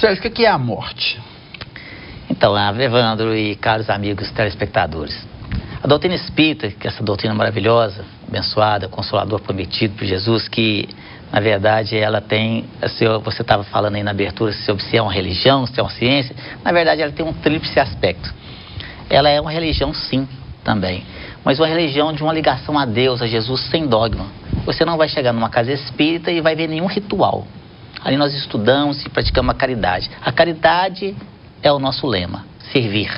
Sérgio, o que é a morte? Então, Evandro e caros amigos telespectadores, a doutrina espírita, que é essa doutrina maravilhosa, abençoada, consolador prometido por Jesus, que na verdade ela tem, você estava falando aí na abertura, se é uma religião, se é uma ciência, na verdade ela tem um tríplice aspecto. Ela é uma religião sim, também, mas uma religião de uma ligação a Deus, a Jesus, sem dogma. Você não vai chegar numa casa espírita e vai ver nenhum ritual. Ali nós estudamos e praticamos a caridade. A caridade é o nosso lema, servir.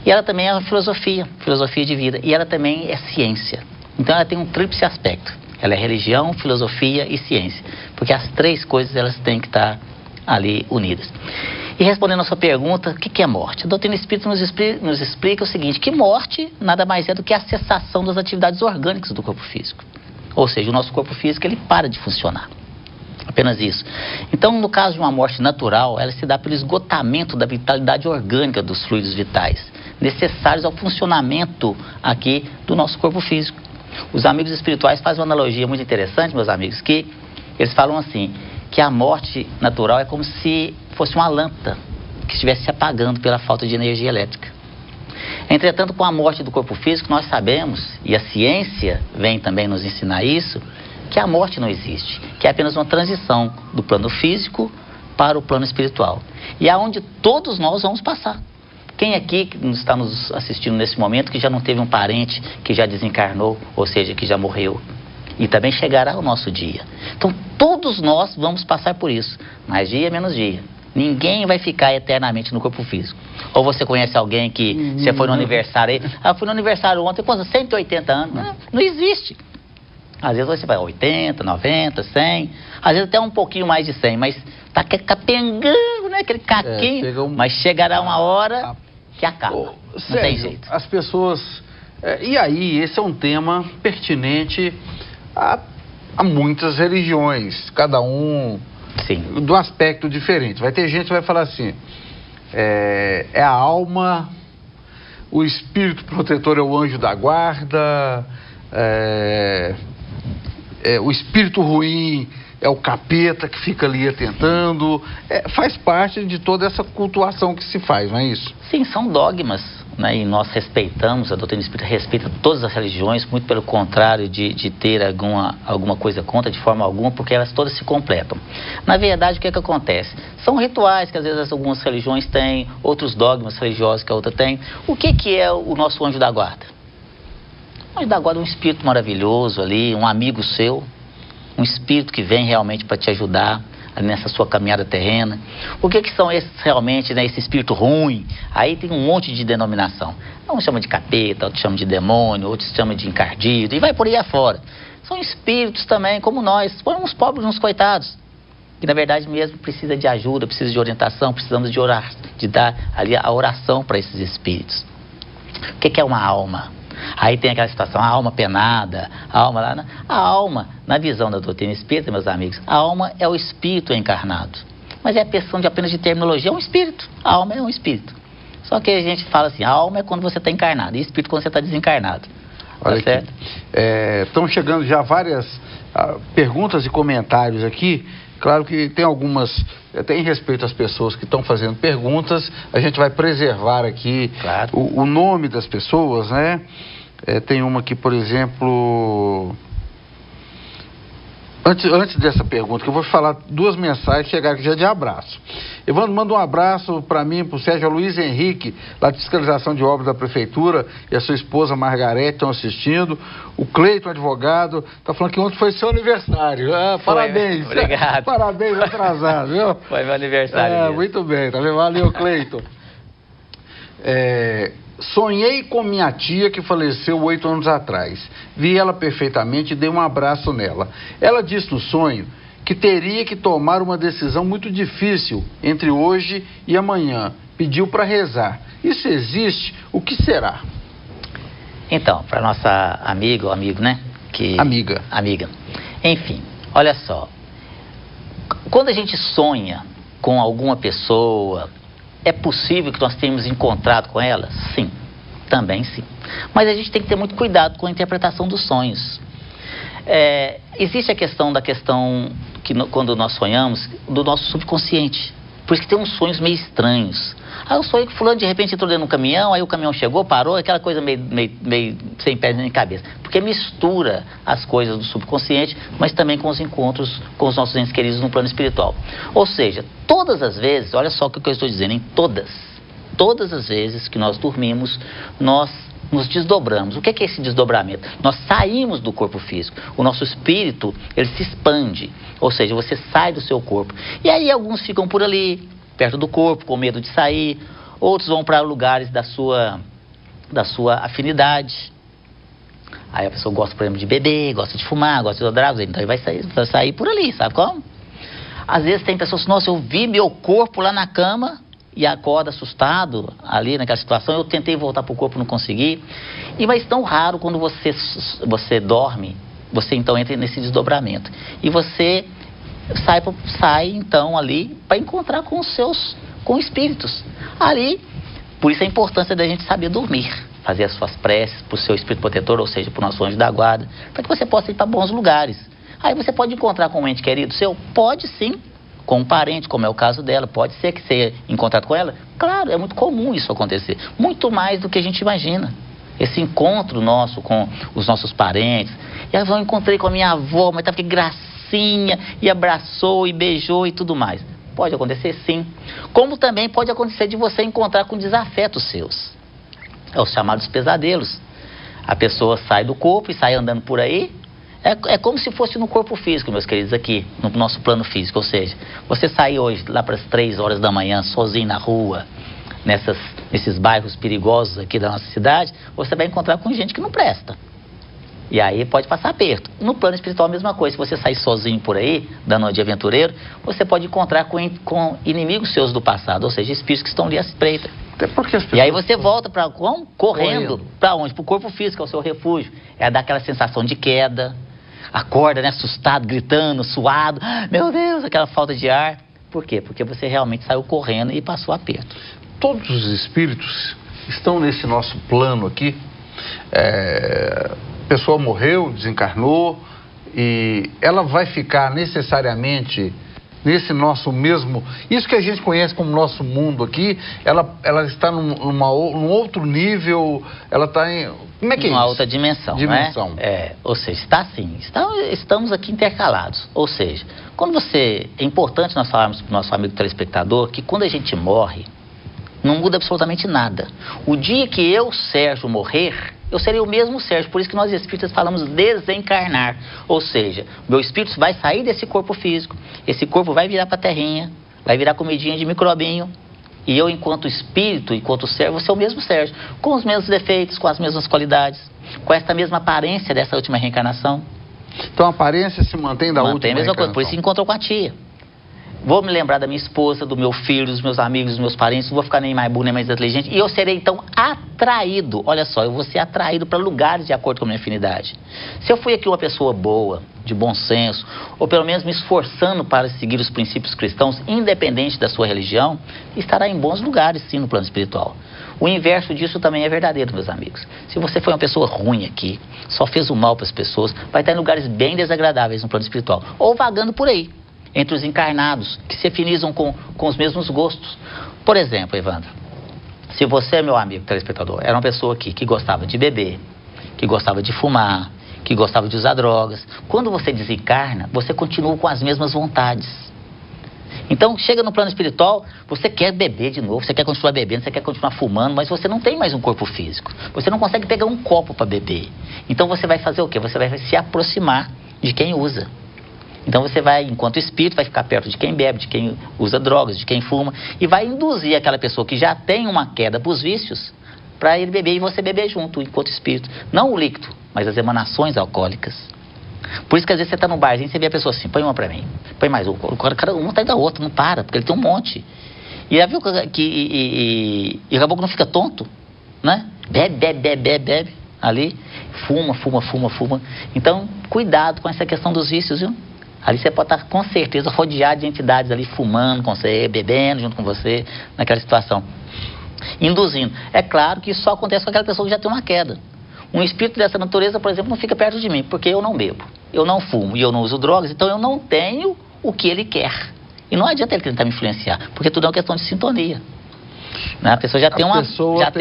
E ela também é uma filosofia de vida. E ela também é ciência. Então ela tem um tríplice aspecto. Ela é religião, filosofia e ciência. Porque as três coisas elas têm que estar ali unidas. E respondendo a sua pergunta, o que é morte? A doutrina espírita nos explica o seguinte, que morte nada mais é do que a cessação das atividades orgânicas do corpo físico. Ou seja, o nosso corpo físico ele para de funcionar. Apenas isso. Então, no caso de uma morte natural, ela se dá pelo esgotamento da vitalidade orgânica dos fluidos vitais, necessários ao funcionamento aqui do nosso corpo físico. Os amigos espirituais fazem uma analogia muito interessante, meus amigos, que eles falam assim, que a morte natural é como se fosse uma lâmpada que estivesse se apagando pela falta de energia elétrica. Entretanto, com a morte do corpo físico, nós sabemos, e a ciência vem também nos ensinar isso, que a morte não existe, que é apenas uma transição do plano físico para o plano espiritual. E é onde todos nós vamos passar. Quem aqui que está nos assistindo nesse momento que já não teve um parente que já desencarnou, ou seja, que já morreu? E também chegará o nosso dia. Então, todos nós vamos passar por isso, mais dia, menos dia. Ninguém vai ficar eternamente no corpo físico. Ou você conhece alguém que você foi no aniversário aí, eu fui no aniversário ontem, pô, 180 anos, não existe. Às vezes você vai 80, 90, 100, às vezes até um pouquinho mais de 100, mas tá capengando, né, aquele caquinho, mas chegará uma hora que acaba, não tem jeito. As pessoas, e aí, esse é um tema pertinente a muitas religiões, cada um do aspecto diferente. Vai ter gente que vai falar assim, é a alma, o espírito protetor é o anjo da guarda, o espírito ruim é o capeta que fica ali atentando, faz parte de toda essa cultuação que se faz, não é isso? Sim, são dogmas, né? E nós respeitamos, a doutrina espírita respeita todas as religiões, muito pelo contrário de ter alguma coisa contra, de forma alguma, porque elas todas se completam. Na verdade, o que acontece? São rituais que às vezes algumas religiões têm, outros dogmas religiosos que a outra tem. O que é o nosso anjo da guarda? O anjo da guarda é um espírito maravilhoso ali, um amigo seu, um espírito que vem realmente para te ajudar nessa sua caminhada terrena. O que são esses realmente, né, esse espírito ruim? Aí tem um monte de denominação. Uns chamam de capeta, outros chamam de demônio, outros chamam de encardido, e vai por aí afora. São espíritos também, como nós, uns pobres, uns coitados, que na verdade mesmo precisa de ajuda, precisa de orientação, precisamos de orar, de dar ali a oração para esses espíritos. O que é uma alma? Aí tem aquela situação, a alma penada, a alma lá, né? A alma, na visão da doutrina espírita, meus amigos, a alma é o espírito encarnado. Mas é a questão de apenas de terminologia, é um espírito. A alma é um espírito. Só que a gente fala assim, a alma é quando você está encarnado, e espírito quando você está desencarnado. Olha, tá certo? Estão chegando já várias perguntas e comentários aqui. Claro que tem algumas, até em respeito às pessoas que estão fazendo perguntas, a gente vai preservar aqui o nome das pessoas, né? Tem uma aqui, por exemplo... Antes dessa pergunta, que eu vou falar duas mensagens, chegaram aqui já de abraço. Evandro, manda um abraço para mim, para o Sérgio Luiz Henrique, lá de fiscalização de obras da Prefeitura, e a sua esposa Margarete estão assistindo. O Cleiton, advogado, está falando que ontem foi seu aniversário. Parabéns. Obrigado. Parabéns atrasado, viu? Foi meu aniversário. Muito bem, tá vendo? Valeu, Cleiton. Sonhei com minha tia que faleceu 8 anos atrás. Vi ela perfeitamente e dei um abraço nela. Ela disse no sonho que teria que tomar uma decisão muito difícil entre hoje e amanhã. Pediu para rezar. Isso existe? O que será? Então, para nossa amigo, né? Amiga. Enfim, olha só. Quando a gente sonha com alguma pessoa, é possível que nós tenhamos encontrado com ela? Sim, também sim. Mas a gente tem que ter muito cuidado com a interpretação dos sonhos. Existe a questão que quando nós sonhamos, do nosso subconsciente. Por isso que tem uns sonhos meio estranhos. Aí eu sonhei que fulano de repente entrou dentro de um caminhão, aí o caminhão chegou, parou, aquela coisa meio sem pés nem cabeça. Porque mistura as coisas do subconsciente, mas também com os encontros com os nossos entes queridos no plano espiritual. Ou seja, todas as vezes, olha só o que eu estou dizendo, em todas as vezes que nós dormimos, nós nos desdobramos. O que é esse desdobramento? Nós saímos do corpo físico. O nosso espírito, ele se expande. Ou seja, você sai do seu corpo. E aí alguns ficam por ali, perto do corpo, com medo de sair. Outros vão para lugares da sua afinidade. Aí a pessoa gosta, por exemplo, de beber, gosta de fumar, gosta de drogas. Então ele vai sair por ali, sabe como? Às vezes tem pessoas, nossa, eu vi meu corpo lá na cama e acorda assustado ali naquela situação. Eu tentei voltar para o corpo, não consegui. Mas tão raro quando você dorme, você então entra nesse desdobramento. E você sai então ali para encontrar com espíritos. Ali, por isso a importância da gente saber dormir. Fazer as suas preces para o seu espírito protetor, ou seja, para o nosso anjo da guarda, para que você possa ir para bons lugares. Aí você pode encontrar com um ente querido seu? Pode sim. Com um parente, como é o caso dela. Pode ser que você em contato com ela? Claro, é muito comum isso acontecer. Muito mais do que a gente imagina. Esse encontro nosso com os nossos parentes. E aí eu encontrei com a minha avó, mas estava que gracinha, e abraçou, e beijou e tudo mais. Pode acontecer sim. Como também pode acontecer de você encontrar com desafetos seus. É os chamados pesadelos. A pessoa sai do corpo e sai andando por aí. É como se fosse no corpo físico, meus queridos, aqui, no nosso plano físico. Ou seja, você sair hoje lá para as 3 horas da manhã, sozinho na rua, nesses bairros perigosos aqui da nossa cidade, você vai encontrar com gente que não presta. E aí pode passar aperto. No plano espiritual a mesma coisa. Se você sair sozinho por aí, dando uma de aventureiro, você pode encontrar com inimigos seus do passado, ou seja, espíritos que estão ali à espreita. E aí você volta correndo. Para onde? Para o corpo físico, é o seu refúgio. É dar aquela sensação de queda. Acorda, né, assustado, gritando, suado. Meu Deus, aquela falta de ar. Por quê? Porque você realmente saiu correndo e passou aperto. Todos os espíritos estão nesse nosso plano aqui. A pessoa morreu, desencarnou, e ela vai ficar necessariamente nesse nosso mesmo... Isso que a gente conhece como nosso mundo aqui, ela está num outro nível, ela está em... Como é que é isso? Uma outra dimensão, dimensão. Né? Ou seja, está assim, estamos aqui intercalados. Ou seja, é importante nós falarmos para o nosso amigo telespectador que quando a gente morre, não muda absolutamente nada. O dia que eu, Sérgio, morrer, eu serei o mesmo Sérgio. Por isso que nós espíritas falamos desencarnar. Ou seja, meu espírito vai sair desse corpo físico, esse corpo vai virar para a terrinha, vai virar comidinha de microbinho, e eu, enquanto espírito, enquanto Sérgio, vou ser o mesmo Sérgio, com os mesmos defeitos, com as mesmas qualidades, com essa mesma aparência dessa última reencarnação. Então a aparência se mantém da última reencarnação. Por isso que encontrou com a tia. Vou me lembrar da minha esposa, do meu filho, dos meus amigos, dos meus parentes, não vou ficar nem mais burro, nem mais inteligente, e eu serei então atraído, olha só, eu vou ser atraído para lugares de acordo com a minha afinidade. Se eu fui aqui uma pessoa boa, de bom senso, ou pelo menos me esforçando para seguir os princípios cristãos, independente da sua religião, estará em bons lugares sim no plano espiritual. O inverso disso também é verdadeiro, meus amigos. Se você foi uma pessoa ruim aqui, só fez o mal para as pessoas, vai estar em lugares bem desagradáveis no plano espiritual, ou vagando por aí, entre os encarnados, que se afinizam com os mesmos gostos. Por exemplo, Evandro, se você, meu amigo telespectador, era uma pessoa aqui que gostava de beber, que gostava de fumar, que gostava de usar drogas, quando você desencarna, você continua com as mesmas vontades. Então, chega no plano espiritual, você quer beber de novo, você quer continuar bebendo, você quer continuar fumando, mas você não tem mais um corpo físico. Você não consegue pegar um copo para beber. Então, você vai fazer o quê? Você vai se aproximar de quem usa. Então você vai, enquanto espírito, vai ficar perto de quem bebe, de quem usa drogas, de quem fuma, e vai induzir aquela pessoa que já tem uma queda para os vícios, para ele beber e você beber junto, enquanto espírito. Não o líquido, mas as emanações alcoólicas. Por isso que às vezes você está no barzinho e você vê a pessoa assim, põe uma para mim, põe mais um, cada um tá da outra, não para, porque ele tem um monte. E já viu que o caboclo não fica tonto, né? Bebe, ali, fuma. Então, cuidado com essa questão dos vícios, viu? Ali você pode estar, com certeza, rodeado de entidades ali fumando com você, bebendo junto com você, naquela situação. Induzindo. É claro que isso só acontece com aquela pessoa que já tem uma queda. Um espírito dessa natureza, por exemplo, não fica perto de mim, porque eu não bebo, eu não fumo e eu não uso drogas, então eu não tenho o que ele quer. E não adianta ele tentar me influenciar, porque tudo é uma questão de sintonia. Né? A pessoa já tem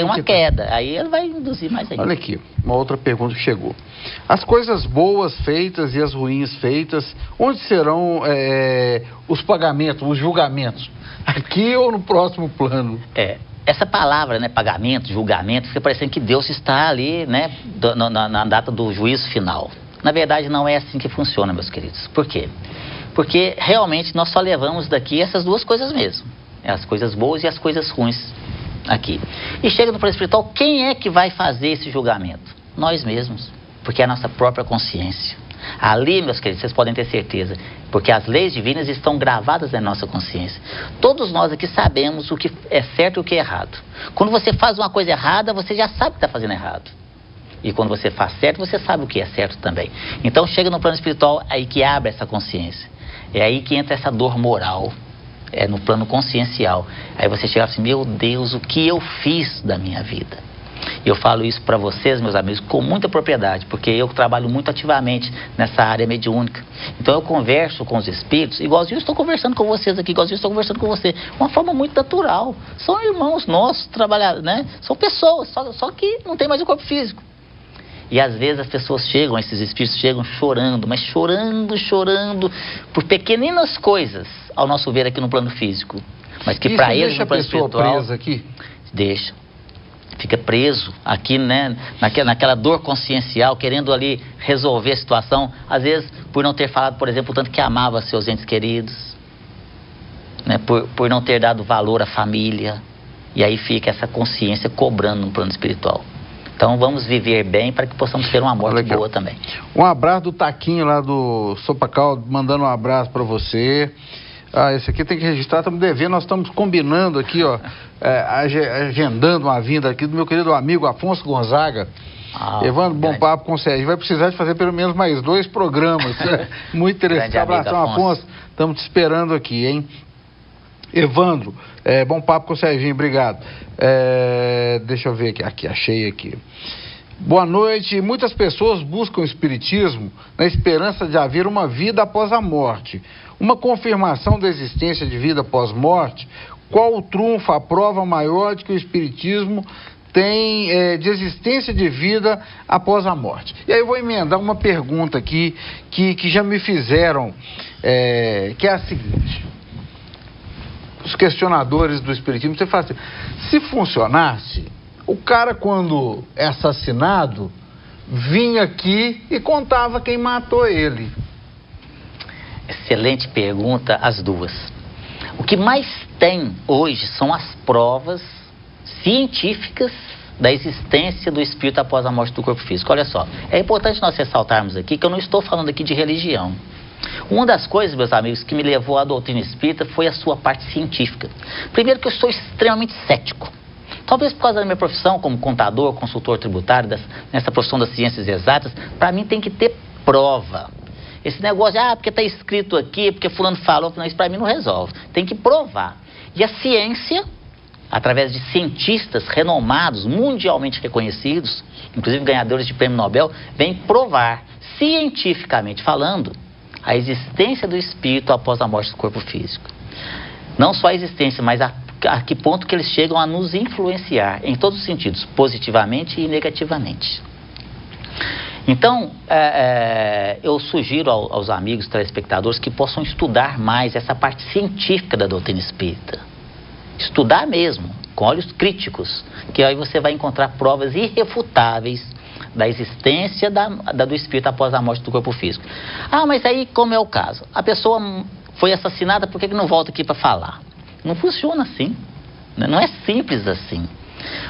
uma queda, aí ele vai induzir mais ainda. Olha aqui, uma outra pergunta que chegou. As coisas boas feitas e as ruins feitas, onde serão os pagamentos, os julgamentos? Aqui ou no próximo plano? Essa palavra, né, pagamento, julgamento, fica parecendo que Deus está ali, né, na data do juízo final. Na verdade, não é assim que funciona, meus queridos. Por quê? Porque realmente nós só levamos daqui essas duas coisas mesmo. As coisas boas e as coisas ruins aqui. E chega no plano espiritual, quem é que vai fazer esse julgamento? Nós mesmos, porque é a nossa própria consciência. Ali, meus queridos, vocês podem ter certeza, porque as leis divinas estão gravadas na nossa consciência. Todos nós aqui sabemos o que é certo e o que é errado. Quando você faz uma coisa errada, você já sabe que está fazendo errado. E quando você faz certo, você sabe o que é certo também. Então chega no plano espiritual, aí que abre essa consciência. É aí que entra essa dor moral. É no plano consciencial. Aí você chega assim, meu Deus, o que eu fiz da minha vida? Eu falo isso para vocês, meus amigos, com muita propriedade, porque eu trabalho muito ativamente nessa área mediúnica. Então eu converso com os espíritos, igualzinho eu estou conversando com vocês aqui, igualzinho eu estou conversando com você, uma forma muito natural. São irmãos nossos, trabalhadores, né? São pessoas, só que não tem mais o corpo físico. E às vezes as pessoas chegam, esses espíritos chegam chorando, mas chorando por pequeninas coisas, ao nosso ver aqui no plano físico. Mas que para eles no plano espiritual... Deixa a pessoa presa aqui? Deixa. Fica preso aqui, né, naquela dor consciencial, querendo ali resolver a situação, às vezes por não ter falado, por exemplo, o tanto que amava seus entes queridos, né, por não ter dado valor à família, e aí fica essa consciência cobrando no plano espiritual. Então vamos viver bem para que possamos ter uma morte boa também. Um abraço do Taquinho lá do Sopacal, mandando um abraço para você. Esse aqui tem que registrar, estamos devendo, nós estamos combinando aqui, ó, agendando uma vinda aqui do meu querido amigo Afonso Gonzaga. Evandro, bom papo com o Sérgio. Vai precisar de fazer pelo menos mais 2 programas. Muito interessante. Abração, Afonso. Estamos te esperando aqui, hein? Evandro, bom papo com o Serginho, obrigado. Deixa eu ver aqui, achei aqui. Boa noite. Muitas pessoas buscam o espiritismo na esperança de haver uma vida após a morte. Uma confirmação da existência de vida após morte. Qual o trunfo, a prova maior de que o espiritismo tem de existência de vida após a morte? E aí eu vou emendar uma pergunta aqui que já me fizeram, que é a seguinte. Os questionadores do espiritismo, você fala assim, se funcionasse, o cara quando é assassinado, vinha aqui e contava quem matou ele. Excelente pergunta, as duas. O que mais tem hoje são as provas científicas da existência do espírito após a morte do corpo físico. Olha só, é importante nós ressaltarmos aqui que eu não estou falando aqui de religião. Uma das coisas, meus amigos, que me levou à doutrina espírita foi a sua parte científica. Primeiro que eu sou extremamente cético. Talvez por causa da minha profissão como contador, consultor tributário, nessa profissão das ciências exatas, para mim tem que ter prova. Esse negócio de, porque está escrito aqui, porque fulano falou, não, isso para mim não resolve. Tem que provar. E a ciência, através de cientistas renomados, mundialmente reconhecidos, inclusive ganhadores de prêmio Nobel, vem provar, cientificamente falando, a existência do espírito após a morte do corpo físico. Não só a existência, mas a que ponto que eles chegam a nos influenciar, em todos os sentidos, positivamente e negativamente. Então, eu sugiro aos amigos telespectadores que possam estudar mais essa parte científica da doutrina espírita. Estudar mesmo, com olhos críticos, que aí você vai encontrar provas irrefutáveis da existência do espírito após a morte do corpo físico. Mas aí, como é o caso? A pessoa foi assassinada, por que não volta aqui para falar? Não funciona assim, né? Não é simples assim.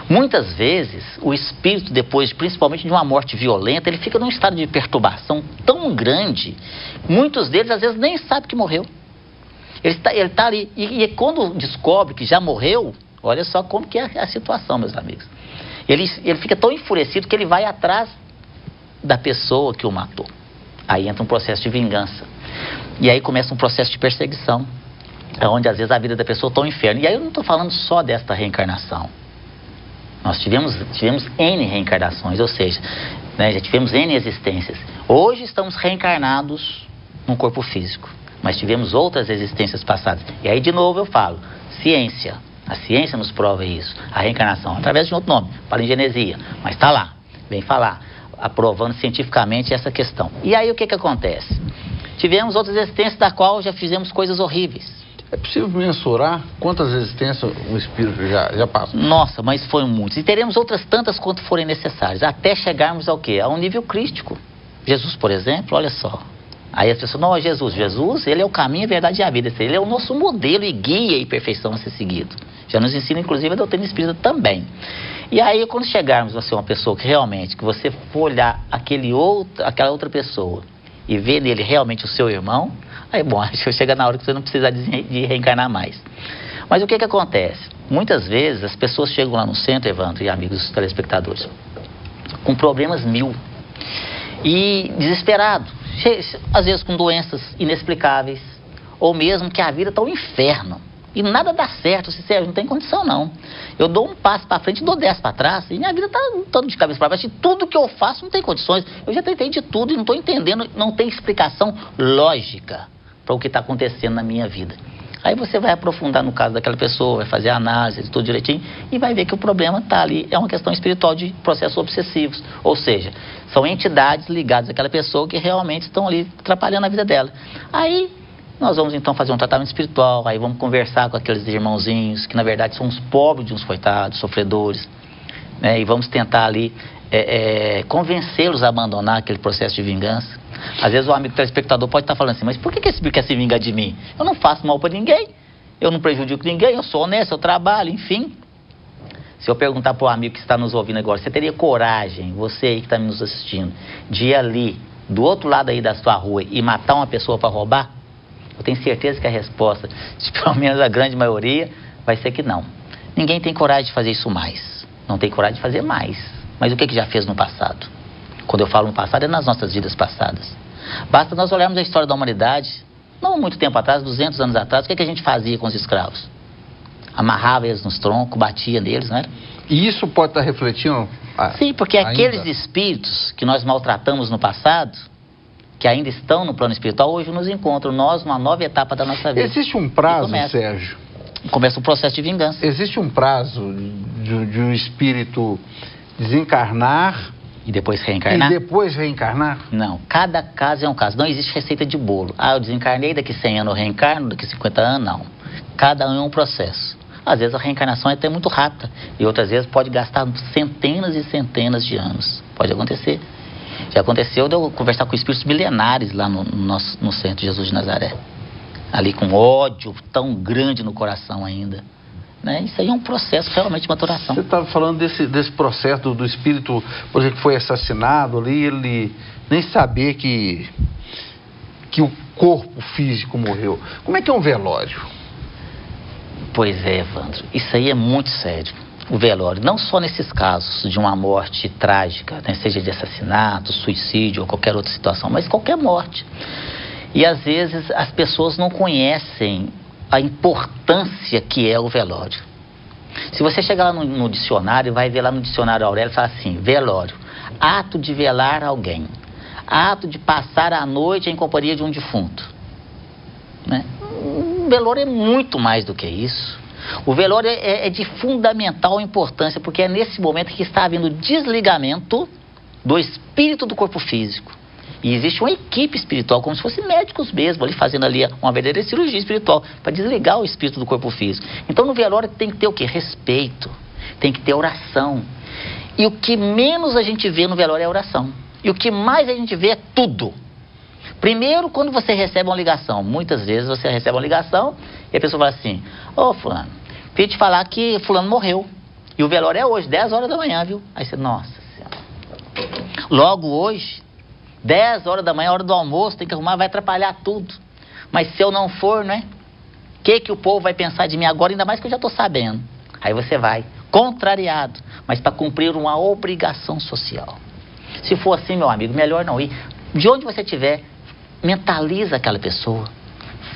Muitas vezes, o espírito, depois, principalmente de uma morte violenta, ele fica num estado de perturbação tão grande, muitos deles, às vezes, nem sabem que morreu. Ele está ali, e quando descobre que já morreu, olha só como que é a situação, meus amigos. Ele fica tão enfurecido que ele vai atrás da pessoa que o matou. Aí entra um processo de vingança. E aí começa um processo de perseguição, onde às vezes a vida da pessoa está um inferno. E aí eu não estou falando só desta reencarnação. Nós tivemos N reencarnações, ou seja, né, já tivemos N existências. Hoje estamos reencarnados num corpo físico. mas tivemos outras existências passadas. E aí, de novo, eu falo, ciência. A ciência nos prova isso, a reencarnação, através de outro nome, palingenesia, mas está lá, vem falar, aprovando cientificamente essa questão. E aí o que acontece? Tivemos outras existências da qual já fizemos coisas horríveis. É possível mensurar quantas existências um espírito já passou? Nossa, mas foram muitas. E teremos outras tantas quanto forem necessárias, até chegarmos ao quê? A um nível crístico. Jesus, por exemplo, olha só. Aí as pessoas, não, Jesus, ele é o caminho, a verdade e a vida. Ele é o nosso modelo e guia e perfeição a ser seguido. Já nos ensina, inclusive, a doutrina espírita também. E aí, quando chegarmos a ser uma pessoa que realmente, que você for olhar aquela outra pessoa e ver nele realmente o seu irmão, aí, bom, acho que chega na hora que você não precisa de reencarnar mais. Mas o que acontece? Muitas vezes as pessoas chegam lá no centro, Evandro e amigos telespectadores, com problemas mil e desesperado. Às vezes com doenças inexplicáveis, ou mesmo que a vida está um inferno e nada dá certo, Sérgio, não tem condição não. Eu dou um passo para frente e dou 10 para trás e minha vida está todo de cabeça para baixo e tudo que eu faço não tem condições. Eu já tentei de tudo e não estou entendendo, não tem explicação lógica para o que está acontecendo na minha vida. Aí você vai aprofundar no caso daquela pessoa, vai fazer a análise, tudo direitinho, e vai ver que o problema está ali, é uma questão espiritual de processos obsessivos. Ou seja, são entidades ligadas àquela pessoa que realmente estão ali atrapalhando a vida dela. Aí nós vamos então fazer um tratamento espiritual, aí vamos conversar com aqueles irmãozinhos, que na verdade são os pobres de uns coitados, sofredores, né? E vamos tentar ali convencê-los a abandonar aquele processo de vingança. Às vezes o amigo telespectador pode estar falando assim, mas por que esse espírito quer se vingar de mim? Eu não faço mal para ninguém, eu não prejudico ninguém, eu sou honesto, eu trabalho, enfim. Se eu perguntar para o amigo que está nos ouvindo agora, você teria coragem, você aí que está nos assistindo, de ir ali, do outro lado aí da sua rua e matar uma pessoa para roubar? Eu tenho certeza que a resposta, de pelo menos a grande maioria, vai ser que não. Ninguém tem coragem de fazer isso mais, não tem coragem de fazer mais. Mas o que já fez no passado? Quando eu falo no passado, é nas nossas vidas passadas. Basta nós olharmos a história da humanidade, não muito tempo atrás, 200 anos atrás, o que a gente fazia com os escravos? Amarrava eles nos troncos, batia neles, não era? E isso pode estar refletindo? Sim, porque aqueles espíritos que nós maltratamos no passado, que ainda estão no plano espiritual, hoje nos encontram, nós, numa nova etapa da nossa vida. Existe um prazo, Sérgio? Começa o processo de vingança. Existe um prazo de um espírito desencarnar e depois reencarnar? E depois reencarnar? Não, cada caso é um caso. Não existe receita de bolo. Ah, eu desencarnei, daqui 100 anos eu reencarno, daqui 50 anos, não. Cada um é um processo. Às vezes a reencarnação é até muito rápida. E outras vezes pode gastar centenas e centenas de anos. Pode acontecer. Já aconteceu de eu conversar com espíritos milenares lá no centro Jesus de Nazaré. Ali com ódio tão grande no coração ainda. Né? Isso aí é um processo realmente de maturação. Você estava falando desse processo do espírito, por exemplo, que foi assassinado ali, ele nem saber que o corpo físico morreu. Como é que é um velório? Pois é, Evandro, isso aí é muito sério. O velório, não só nesses casos de uma morte trágica, né, seja de assassinato, suicídio ou qualquer outra situação, mas qualquer morte. E às vezes as pessoas não conhecem a importância que é o velório. Se você chegar lá no dicionário, vai ver lá no dicionário Aurélio, fala assim, velório, ato de velar alguém, ato de passar a noite em companhia de um defunto. Né? O velório é muito mais do que isso. O velório é de fundamental importância, porque é nesse momento que está havendo desligamento do espírito do corpo físico. E existe uma equipe espiritual, como se fossem médicos mesmo, ali fazendo ali uma verdadeira cirurgia espiritual, para desligar o espírito do corpo físico. Então no velório tem que ter o quê? Respeito, tem que ter oração. E o que menos a gente vê no velório é oração. E o que mais a gente vê é tudo. Primeiro, quando você recebe uma ligação, muitas vezes você recebe uma ligação e a pessoa fala assim, ô fulano, queria te falar que fulano morreu. E o velório é hoje, 10 horas da manhã, viu? Aí você, nossa senhora. Logo hoje, 10 horas da manhã, hora do almoço, tem que arrumar, vai atrapalhar tudo. Mas se eu não for, né? O que o povo vai pensar de mim agora, ainda mais que eu já estou sabendo. Aí você vai, contrariado, mas para cumprir uma obrigação social. Se for assim, meu amigo, melhor não ir. De onde você estiver, mentaliza aquela pessoa,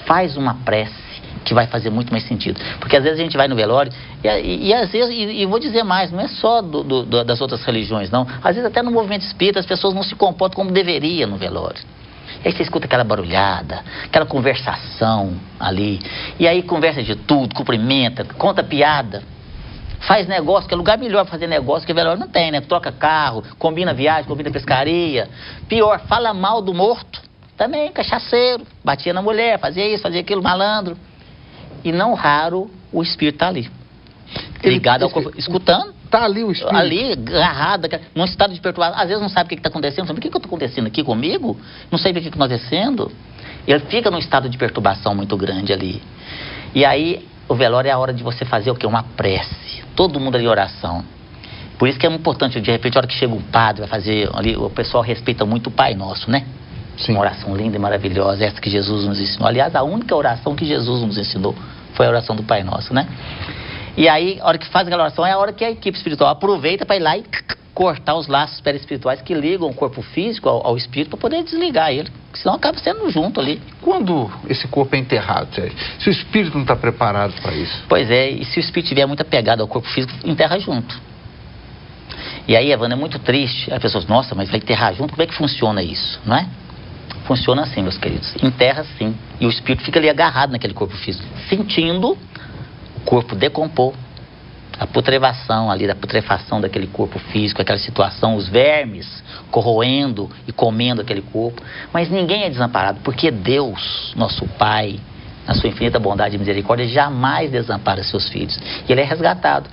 faz uma prece que vai fazer muito mais sentido. Porque às vezes a gente vai no velório e às vezes, e vou dizer mais, não é só das outras religiões, não. Às vezes até no movimento espírita as pessoas não se comportam como deveria no velório. Aí você escuta aquela barulhada, aquela conversação ali. E aí conversa de tudo, cumprimenta, conta piada. Faz negócio, que é lugar melhor para fazer negócio que velório não tem, né? Troca carro, combina viagem, combina pescaria. Pior, fala mal do morto. Também, cachaceiro, batia na mulher, fazia isso, fazia aquilo, malandro. E não raro o espírito tá ali. Ligado ao corpo, escutando. Tá ali o espírito? Ali, agarrado, num estado de perturbação. Às vezes não sabe o que está acontecendo. Sabe o que está acontecendo aqui comigo? Não sei o que está acontecendo. Ele fica num estado de perturbação muito grande ali. E aí, o velório é a hora de você fazer o quê? Uma prece. Todo mundo ali em oração. Por isso que é importante, de repente, a hora que chega um padre, vai fazer ali, o pessoal respeita muito o Pai Nosso, né? Sim. Uma oração linda e maravilhosa, essa que Jesus nos ensinou. Aliás, a única oração que Jesus nos ensinou foi a oração do Pai Nosso, né? E aí, a hora que faz aquela oração, é a hora que a equipe espiritual aproveita para ir lá e cortar os laços perispirituais que ligam o corpo físico ao espírito para poder desligar ele. Senão acaba sendo junto ali. Quando esse corpo é enterrado, Sérgio? Se o espírito não está preparado para isso? Pois é, e se o espírito tiver muito apegado ao corpo físico, enterra junto. E aí, Evandro, é muito triste. As pessoas, nossa, mas vai enterrar junto? Como é que funciona isso, não é? Funciona assim, meus queridos. Enterra sim. E o espírito fica ali agarrado naquele corpo físico, sentindo o corpo decompor. A putrefação ali, da putrefação daquele corpo físico, aquela situação, os vermes corroendo e comendo aquele corpo. Mas ninguém é desamparado, porque Deus, nosso Pai, na sua infinita bondade e misericórdia, jamais desampara seus filhos. E ele é resgatado.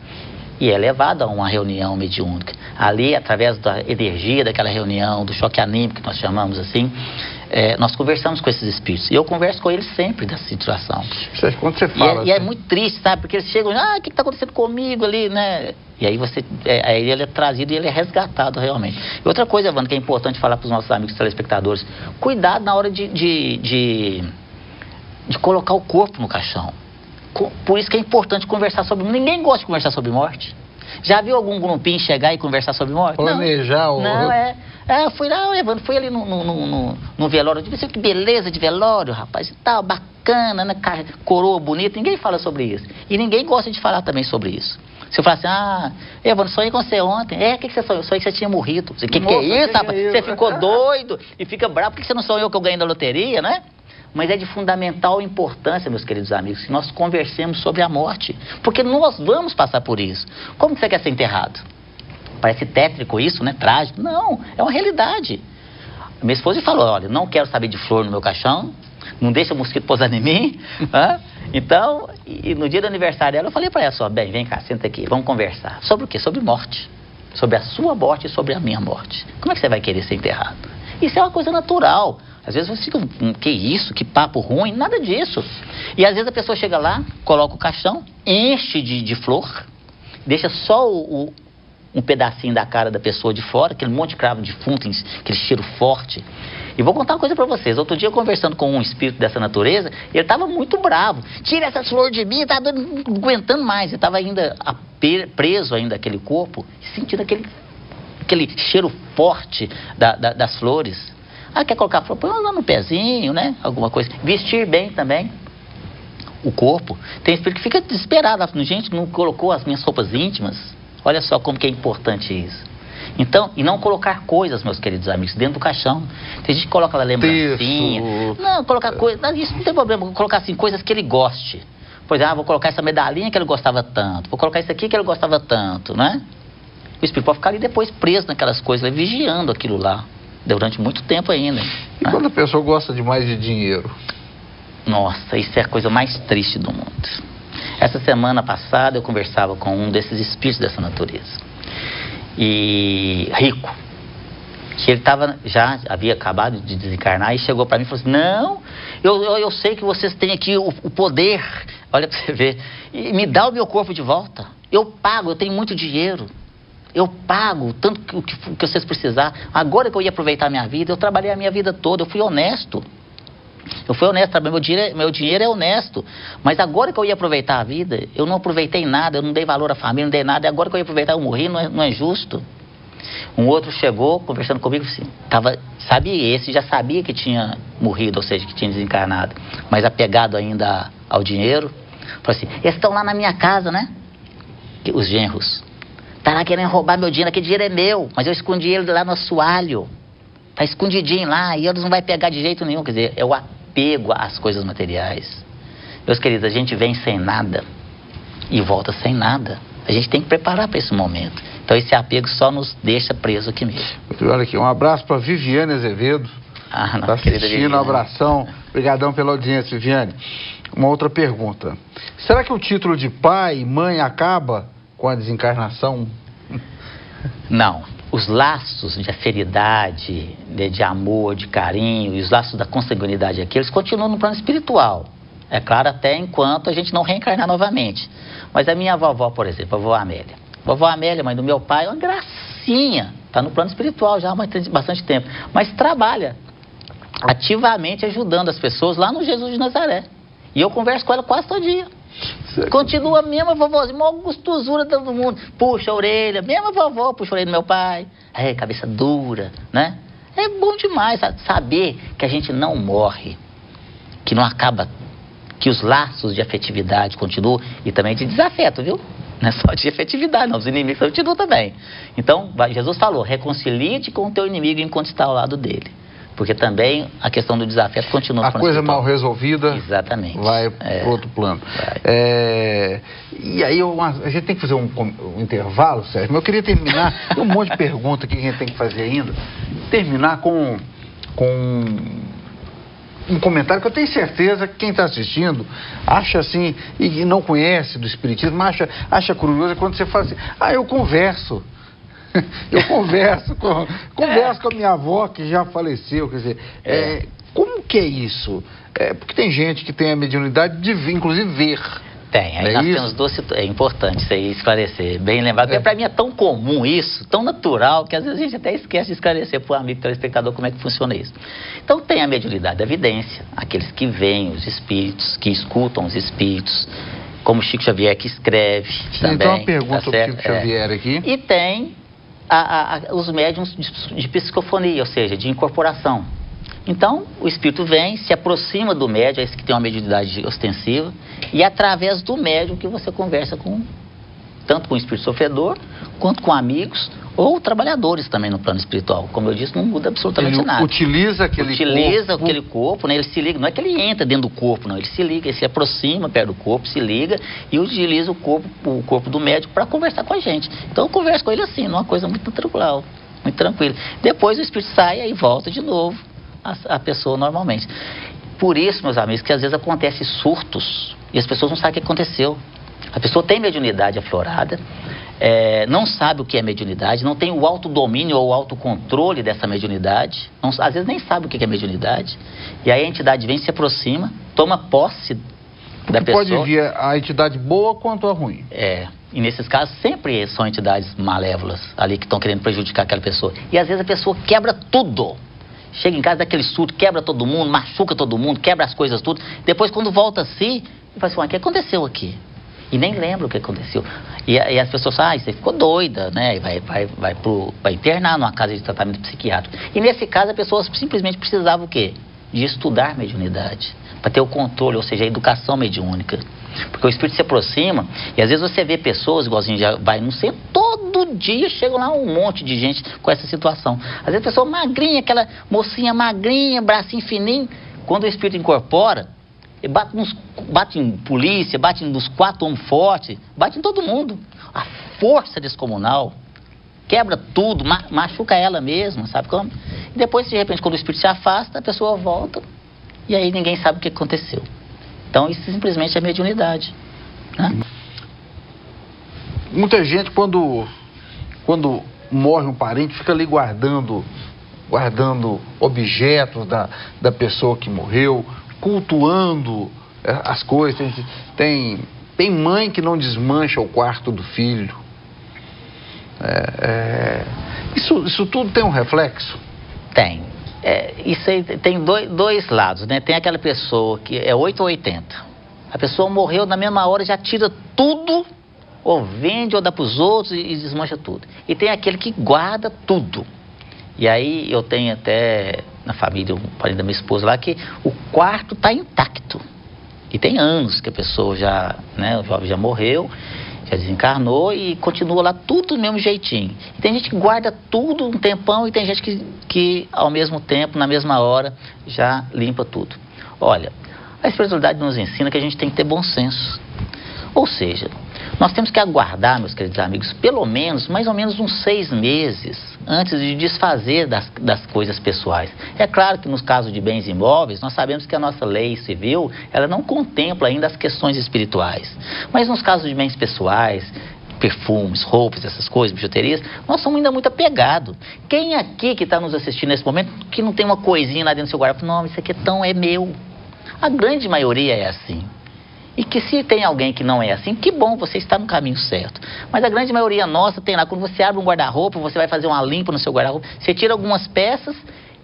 E é levado a uma reunião mediúnica. Ali, através da energia daquela reunião, do choque anímico que nós chamamos assim, nós conversamos com esses espíritos. E eu converso com eles sempre dessa situação. Quando você fala e é muito triste, sabe? Porque eles chegam, o que está acontecendo comigo ali, né? E aí aí ele é trazido e ele é resgatado realmente. E outra coisa, Evandro, que é importante falar para os nossos amigos telespectadores, cuidado na hora de colocar o corpo no caixão. Por isso que é importante conversar sobre... Ninguém gosta de conversar sobre morte. Já viu algum grupinho chegar e conversar sobre morte? Planejar o... Não, eu fui lá, Evandro, fui ali no velório. Eu disse, que beleza de velório, rapaz, e tal, bacana, né? Coroa bonita. Ninguém fala sobre isso. E ninguém gosta de falar também sobre isso. Se eu falar assim, Evandro, sonhei com você ontem. O que você sonhou? Sonhei que você tinha morrido. O que é isso, rapaz? Você ficou doido e fica bravo. Por que você não sonhou que eu ganhei na loteria, né? Mas é de fundamental importância, meus queridos amigos, que nós conversemos sobre a morte. Porque nós vamos passar por isso. Como que você quer ser enterrado? Parece tétrico isso, né? Trágico. Não, é uma realidade. Minha esposa falou, olha, não quero saber de flor no meu caixão, não deixa o mosquito pousar em mim. Então, e no dia do aniversário dela, eu falei para ela, só, bem, vem cá, senta aqui, vamos conversar. Sobre o quê? Sobre morte. Sobre a sua morte e sobre a minha morte. Como é que você vai querer ser enterrado? Isso é uma coisa natural. Às vezes você fica, que isso, que papo ruim, nada disso. E às vezes a pessoa chega lá, coloca o caixão, enche de flor, deixa só um pedacinho da cara da pessoa de fora, aquele monte de cravo defunto, aquele cheiro forte. E vou contar uma coisa pra vocês. Outro dia, conversando com um espírito dessa natureza, ele estava muito bravo. Tira essas flores de mim, tá não aguentando mais. Ele estava ainda preso ainda àquele corpo, sentindo aquele cheiro forte das flores. Quer colocar flor? Põe lá no pezinho, né? Alguma coisa. Vestir bem também o corpo. Tem espírito que fica desesperado. Gente, não colocou as minhas roupas íntimas. Olha só como que é importante isso. Então, e não colocar coisas, meus queridos amigos, dentro do caixão. Tem gente que coloca lá lembrancinha. Não, colocar coisas... Isso não tem problema. Vou colocar assim, coisas que ele goste. Pois vou colocar essa medalhinha que ele gostava tanto. Vou colocar isso aqui que ele gostava tanto, né? O espírito pode ficar ali depois preso naquelas coisas, vigiando aquilo lá. Durante muito tempo ainda. E quando a pessoa gosta demais de dinheiro? Nossa, isso é a coisa mais triste do mundo. Essa semana passada eu conversava com um desses espíritos dessa natureza. E rico. Que ele já havia acabado de desencarnar e chegou para mim e falou assim, não, eu sei que vocês têm aqui o poder, olha para você ver, e me dá o meu corpo de volta. Eu pago, eu tenho muito dinheiro. Eu pago tanto que vocês precisarem. Agora que eu ia aproveitar a minha vida, eu trabalhei a minha vida toda, eu fui honesto. Meu dinheiro é honesto. Mas agora que eu ia aproveitar a vida, eu não aproveitei nada, eu não dei valor à família, não dei nada. E agora que eu ia aproveitar, eu morri, não é justo. Um outro chegou, conversando comigo, assim, esse já sabia que tinha morrido, ou seja, que tinha desencarnado, mas apegado ainda ao dinheiro. Falou assim, eles estão lá na minha casa, né? Os genros. Tá lá querendo roubar meu dinheiro, aquele dinheiro é meu, mas eu escondi ele lá no assoalho. Está escondidinho lá e eles não vai pegar de jeito nenhum. Quer dizer, é o apego às coisas materiais. Meus queridos, a gente vem sem nada e volta sem nada. A gente tem que preparar para esse momento. Então esse apego só nos deixa preso aqui mesmo. Olha aqui, um abraço para Viviane Azevedo. Está assistindo, um abração. Obrigadão pela audiência, Viviane. Uma outra pergunta. Será que o título de pai e mãe acaba com a desencarnação? Não. Os laços de afinidade, de amor, de carinho, e os laços da consanguinidade aqui, eles continuam no plano espiritual. É claro, até enquanto a gente não reencarnar novamente. Mas a minha vovó, por exemplo, a vovó Amélia. Vovó Amélia, mãe do meu pai, é uma gracinha. Está no plano espiritual já há bastante tempo. Mas trabalha ativamente ajudando as pessoas lá no Jesus de Nazaré. E eu converso com ela quase todo dia. Continua a mesma vovozinha, maior gostosura de todo mundo. Puxa a orelha, mesma vovó, puxa a orelha do meu pai. É, cabeça dura, né? É bom demais saber que a gente não morre, que não acaba, que os laços de afetividade continuam e também de desafeto, viu? Não é só de afetividade, não. Os inimigos continuam também. Então, Jesus falou, reconcilia-te com o teu inimigo enquanto está ao lado dele. Porque também a questão do desafeto continua. A coisa mal resolvida. Exatamente. Vai para outro plano. E aí a gente tem que fazer um intervalo, Sérgio. Mas eu queria terminar, tem um monte de perguntas que a gente tem que fazer ainda. Terminar com um comentário que eu tenho certeza que quem está assistindo acha assim, e não conhece do espiritismo, acha curioso quando você fala assim, eu converso. Eu converso com a minha avó que já faleceu, quer dizer, como que é isso? Porque tem gente que tem a mediunidade de, inclusive, ver. Tem, aí nós temos duas situações, é importante isso aí esclarecer, bem lembrado, porque para mim é tão comum isso, tão natural, que às vezes a gente até esquece de esclarecer para o amigo telespectador como é que funciona isso. Então tem a mediunidade da vidência, aqueles que veem os espíritos, que escutam os espíritos, como Chico Xavier que escreve também. Então uma pergunta sobre o Chico Xavier aqui. E tem os médiuns de psicofonia, ou seja, de incorporação. Então, o espírito vem, se aproxima do médium, esse que tem uma mediunidade ostensiva, e é através do médium que você conversa tanto com o espírito sofredor, quanto com amigos, ou trabalhadores também no plano espiritual. Como eu disse, não muda absolutamente nada. Ele utiliza aquele corpo, né? Ele se liga, não é que ele entra dentro do corpo, não. Ele se liga, ele se aproxima perto do corpo, se liga e utiliza o corpo do médico para conversar com a gente. Então eu converso com ele assim, numa coisa muito tranquila, muito tranquila. Depois o espírito sai e volta de novo a pessoa normalmente. Por isso, meus amigos, que às vezes acontecem surtos e as pessoas não sabem o que aconteceu. A pessoa tem mediunidade aflorada, não sabe o que é mediunidade, não tem o autodomínio ou o autocontrole dessa mediunidade, às vezes nem sabe o que é mediunidade, e aí a entidade vem, se aproxima, toma posse da pessoa. Pode vir a entidade boa quanto a ruim. E nesses casos sempre são entidades malévolas ali que estão querendo prejudicar aquela pessoa. E às vezes a pessoa quebra tudo. Chega em casa daquele surto, quebra todo mundo, machuca todo mundo, quebra as coisas tudo. Depois quando volta assim, fala assim, o que aconteceu aqui? E nem lembra o que aconteceu. E as pessoas falam, você ficou doida, né? E vai internar numa casa de tratamento psiquiátrico. E nesse caso a pessoa simplesmente precisava o quê? De estudar mediunidade. Para ter o controle, ou seja, a educação mediúnica. Porque o espírito se aproxima e às vezes você vê pessoas, igualzinho já vai no centro, todo dia chega lá um monte de gente com essa situação. Às vezes a pessoa magrinha, aquela mocinha magrinha, bracinho fininho, quando o espírito incorpora, bate em polícia, bate nos 4 homens fortes, bate em todo mundo. A força descomunal quebra tudo, machuca ela mesma, sabe como? E depois, de repente, quando o espírito se afasta, a pessoa volta e aí ninguém sabe o que aconteceu. Então, isso simplesmente é mediunidade, né? Muita gente, quando morre um parente, fica ali guardando objetos da pessoa que morreu, cultuando as coisas. Tem mãe que não desmancha o quarto do filho. Isso tudo tem um reflexo? Tem. Isso aí tem dois lados, né? Tem aquela pessoa que é 8 ou 80. A pessoa morreu na mesma hora, já tira tudo, ou vende, ou dá para os outros e desmancha tudo. E tem aquele que guarda tudo. E aí eu tenho até na família, um parente da minha esposa lá, que o quarto está intacto. E tem anos que a pessoa já, né, o jovem já morreu, já desencarnou e continua lá tudo do mesmo jeitinho. E tem gente que guarda tudo um tempão e tem gente que ao mesmo tempo, na mesma hora, já limpa tudo. Olha, a espiritualidade nos ensina que a gente tem que ter bom senso. Ou seja, nós temos que aguardar, meus queridos amigos, pelo menos, mais ou menos uns 6 meses antes de desfazer das coisas pessoais. É claro que nos casos de bens imóveis, nós sabemos que a nossa lei civil, ela não contempla ainda as questões espirituais. Mas nos casos de bens pessoais, perfumes, roupas, essas coisas, bijuterias, nós somos ainda muito apegados. Quem aqui que está nos assistindo nesse momento, que não tem uma coisinha lá dentro do seu guarda-roupa, não, isso aqui é meu. A grande maioria é assim. E que se tem alguém que não é assim, que bom, você está no caminho certo. Mas a grande maioria nossa tem lá, quando você abre um guarda-roupa, você vai fazer uma limpa no seu guarda-roupa, você tira algumas peças,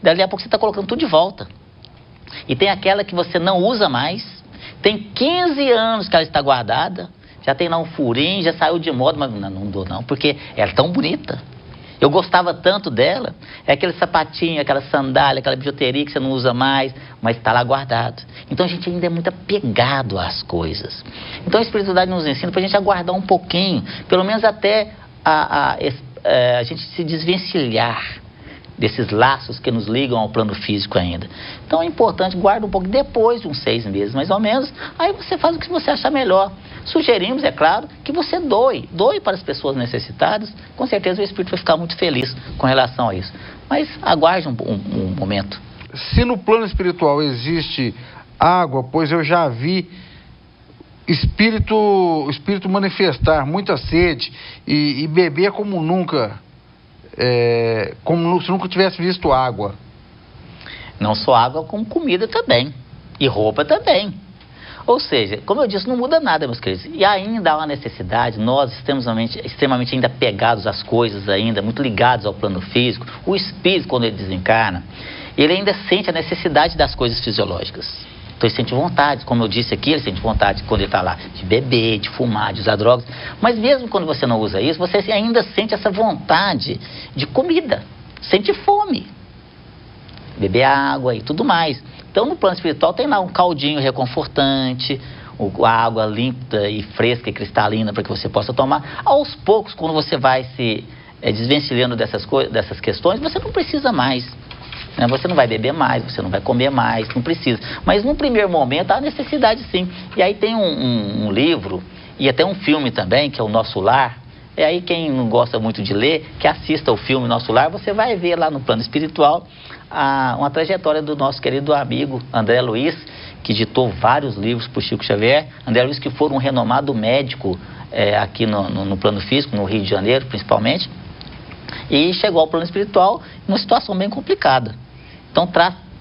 dali a pouco você está colocando tudo de volta. E tem aquela que você não usa mais, tem 15 anos que ela está guardada, já tem lá um furinho, já saiu de moda, mas não dou não, porque ela é tão bonita. Eu gostava tanto dela, é aquele sapatinho, aquela sandália, aquela bijuteria que você não usa mais, mas está lá guardado. Então a gente ainda é muito apegado às coisas. Então a espiritualidade nos ensina para a gente aguardar um pouquinho, pelo menos até a gente se desvencilhar desses laços que nos ligam ao plano físico ainda. Então é importante, guarda um pouco, depois de uns 6 meses mais ou menos, aí você faz o que você achar melhor. Sugerimos, é claro, que você doe para as pessoas necessitadas, com certeza o espírito vai ficar muito feliz com relação a isso. Mas aguarde um momento. Se no plano espiritual existe água, pois eu já vi espírito manifestar muita sede e beber como nunca... como se nunca tivesse visto água. Não só água, como comida também. E roupa também. Ou seja, como eu disse, não muda nada, meus queridos. E ainda há uma necessidade, nós extremamente ainda pegados às coisas ainda, muito ligados ao plano físico. O espírito, quando ele desencarna, ele ainda sente a necessidade das coisas fisiológicas. Então ele sente vontade, como eu disse aqui, ele sente vontade quando ele está lá de beber, de fumar, de usar drogas. Mas mesmo quando você não usa isso, você ainda sente essa vontade de comida, sente fome, beber água e tudo mais. Então no plano espiritual tem lá um caldinho reconfortante, a água limpa e fresca e cristalina para que você possa tomar. Aos poucos, quando você vai se desvencilhando dessas questões, você não precisa mais. Você não vai beber mais, você não vai comer mais, não precisa. Mas num primeiro momento há necessidade sim. E aí tem um livro e até um filme também, que é o Nosso Lar. E aí quem não gosta muito de ler, que assista o filme Nosso Lar, você vai ver lá no plano espiritual uma trajetória do nosso querido amigo André Luiz, que ditou vários livros para o Chico Xavier. André Luiz, que foi um renomado médico aqui no plano físico, no Rio de Janeiro principalmente. E chegou ao plano espiritual numa situação bem complicada. Então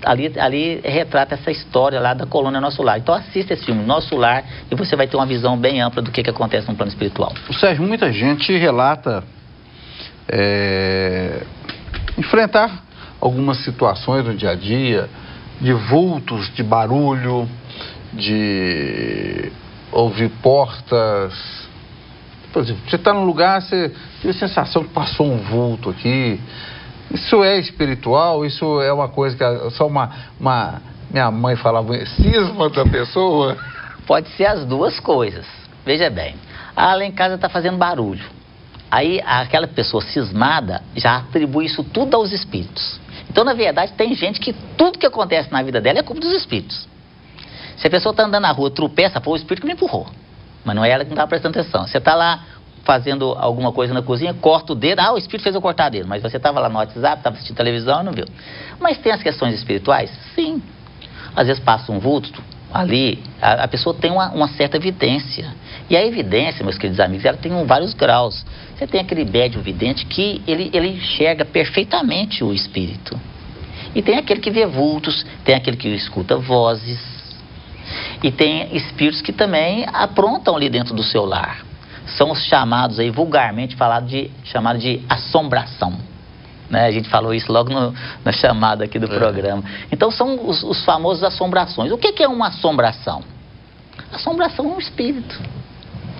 ali retrata essa história lá da colônia Nosso Lar. Então assista esse filme Nosso Lar e você vai ter uma visão bem ampla do que acontece no plano espiritual. Sérgio, muita gente relata enfrentar algumas situações no dia a dia, de vultos, de barulho, de ouvir portas. Por exemplo, você está num lugar, você tem a sensação que passou um vulto aqui. Isso é espiritual? Isso é uma coisa que só minha mãe falava, cisma da pessoa? Pode ser as duas coisas. Veja bem, lá em casa está fazendo barulho. Aí aquela pessoa cismada já atribui isso tudo aos espíritos. Então, na verdade, tem gente que tudo que acontece na vida dela é culpa dos espíritos. Se a pessoa está andando na rua, tropeça, foi o espírito que me empurrou. Mas não é ela que não está prestando atenção. Você está lá fazendo alguma coisa na cozinha, corta o dedo, o espírito fez eu cortar o dedo, mas você estava lá no WhatsApp, estava assistindo televisão e não viu. Mas tem as questões espirituais? Sim. Às vezes passa um vulto ali, a pessoa tem uma certa evidência. E a evidência, meus queridos amigos, ela tem vários graus. Você tem aquele médium vidente que ele enxerga perfeitamente o espírito. E tem aquele que vê vultos, tem aquele que escuta vozes. E tem espíritos que também aprontam ali dentro do seu lar. São os chamados aí, vulgarmente chamado de assombração. Né? A gente falou isso logo na chamada aqui do programa. Então são os famosos assombrações. O que é uma assombração? Assombração é um espírito.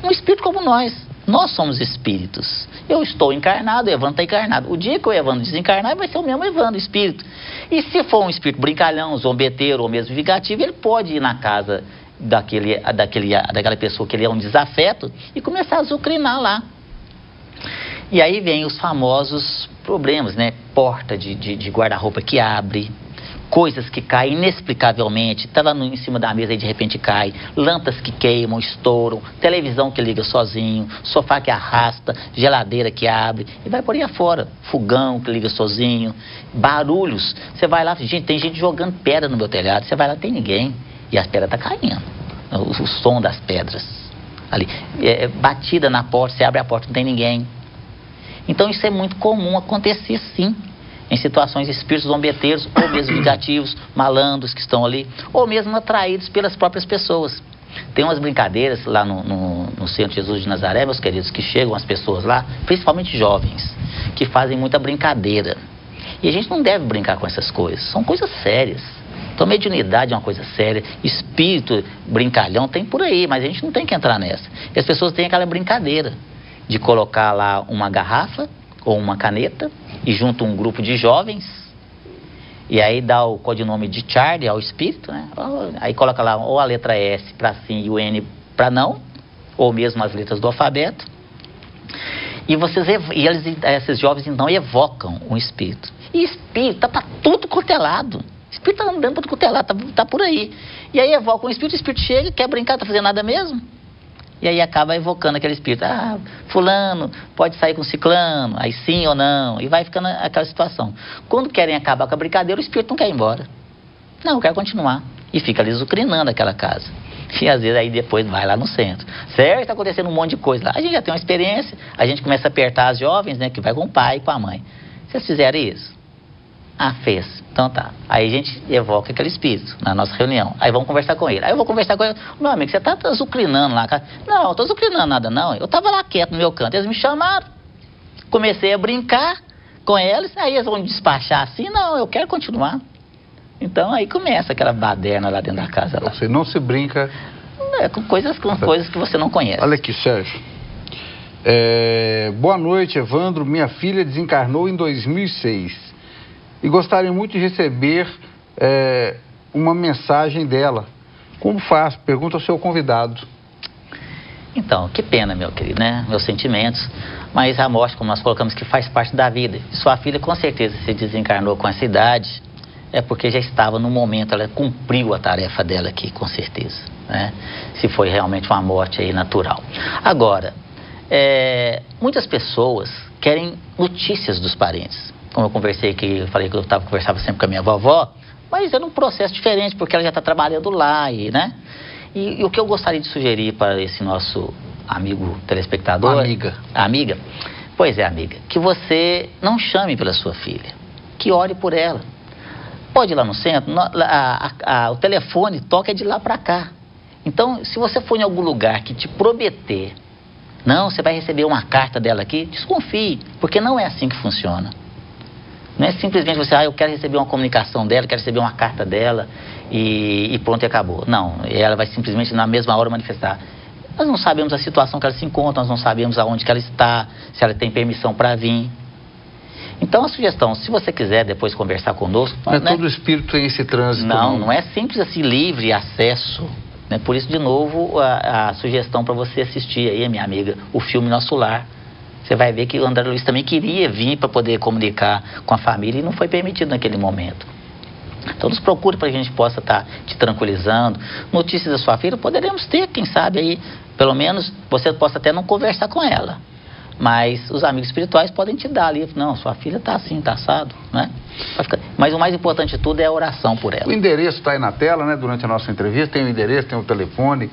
Um espírito como nós. Nós somos espíritos. Eu estou encarnado, o Evandro está encarnado. O dia que o Evandro desencarnar, vai ser o mesmo Evandro, espírito. E se for um espírito brincalhão, zombeteiro ou mesmo vingativo, ele pode ir na casa daquela pessoa que ele é um desafeto e começar a azucrinar lá. E aí vem os famosos problemas, né? Porta de guarda-roupa que abre, coisas que caem inexplicavelmente, tá lá em cima da mesa e de repente cai, lâmpadas que queimam, estouram, televisão que liga sozinho, sofá que arrasta, geladeira que abre e vai por aí afora, fogão que liga sozinho, barulhos. Você vai lá, gente, tem gente jogando pedra no meu telhado, você vai lá, tem ninguém e as pedras tá caindo, o som das pedras ali, batida na porta, você abre a porta, não tem ninguém. Então isso é muito comum acontecer sim, em situações de espíritos zombeteiros, ou mesmo vingativos, malandros que estão ali, ou mesmo atraídos pelas próprias pessoas. Tem umas brincadeiras lá no Centro Jesus de Nazaré, meus queridos, que chegam as pessoas lá, principalmente jovens, que fazem muita brincadeira. E a gente não deve brincar com essas coisas, são coisas sérias. Então, mediunidade é uma coisa séria, espírito brincalhão tem por aí, mas a gente não tem que entrar nessa. E as pessoas têm aquela brincadeira de colocar lá uma garrafa ou uma caneta e junto um grupo de jovens e aí dá o codinome de Charlie ao espírito, né? Aí coloca lá ou a letra S para sim e o N para não, ou mesmo as letras do alfabeto. E esses jovens então evocam um espírito. E espírito tá tudo quanto é lado. Espírito tá andando para tudo quanto é lado, tá por aí. E aí evoca um espírito, o espírito chega, quer brincar, tá fazendo nada mesmo. E aí acaba evocando aquele espírito. Ah, fulano pode sair com ciclano, aí sim ou não. E vai ficando aquela situação. Quando querem acabar com a brincadeira, o espírito não quer ir embora. Não, quer continuar. E fica ali azucrinando aquela casa. E às vezes aí depois vai lá no centro. Certo, está acontecendo um monte de coisa lá. A gente já tem uma experiência, a gente começa a apertar as jovens, né, que vai com o pai e com a mãe. Vocês fizeram isso? Ah, fez. Então tá. Aí a gente evoca aquele espírito na nossa reunião. Aí vamos conversar com ele. Aí eu vou conversar com ele. Meu amigo, você tá azucrinando lá, cara? Não, eu tô azucrinando nada não. Eu tava lá quieto no meu canto. Eles me chamaram. Comecei a brincar com eles. Aí eles vão me despachar assim. Não, eu quero continuar. Então aí começa aquela baderna lá dentro da casa. Lá. Você não se brinca... com coisas que você não conhece. Olha aqui, Sérgio. Boa noite, Evandro. Minha filha desencarnou em 2006. E gostaria muito de receber uma mensagem dela. Como faço? Pergunta ao seu convidado. Então, que pena, meu querido, né? Meus sentimentos. Mas a morte, como nós colocamos, que faz parte da vida. Sua filha, com certeza, se desencarnou com essa idade, é porque já estava no momento, ela cumpriu a tarefa dela aqui, com certeza, né? Se foi realmente uma morte aí natural. Agora, muitas pessoas querem notícias dos parentes. Como eu conversei aqui, eu falei que eu conversava sempre com a minha vovó, mas é num processo diferente, porque ela já está trabalhando lá, né? E o que eu gostaria de sugerir para esse nosso amigo telespectador... Amiga? Pois é, amiga. Que você não chame pela sua filha, que ore por ela. Pode ir lá no centro, o telefone toca de lá para cá. Então, se você for em algum lugar que te prometer, não, você vai receber uma carta dela aqui, desconfie, porque não é assim que funciona. Não é simplesmente você, eu quero receber uma comunicação dela, quero receber uma carta dela e pronto, e acabou. Não, ela vai simplesmente na mesma hora manifestar. Nós não sabemos a situação que ela se encontra, nós não sabemos aonde que ela está, se ela tem permissão para vir. Então a sugestão, se você quiser depois conversar conosco... Mas todo espírito tem esse trânsito. Não é simples assim, livre acesso. Né? Por isso, de novo, a sugestão para você assistir aí, minha amiga, o filme Nosso Lar. Você vai ver que o André Luiz também queria vir para poder comunicar com a família e não foi permitido naquele momento. Então nos procure para que a gente possa estar te tranquilizando. Notícias da sua filha poderemos ter, quem sabe aí, pelo menos você possa até não conversar com ela. Mas os amigos espirituais podem te dar ali, não, sua filha está assim, está assado, né? Mas o mais importante de tudo é a oração por ela. O endereço está aí na tela, né, durante a nossa entrevista, tem o endereço, tem o telefone,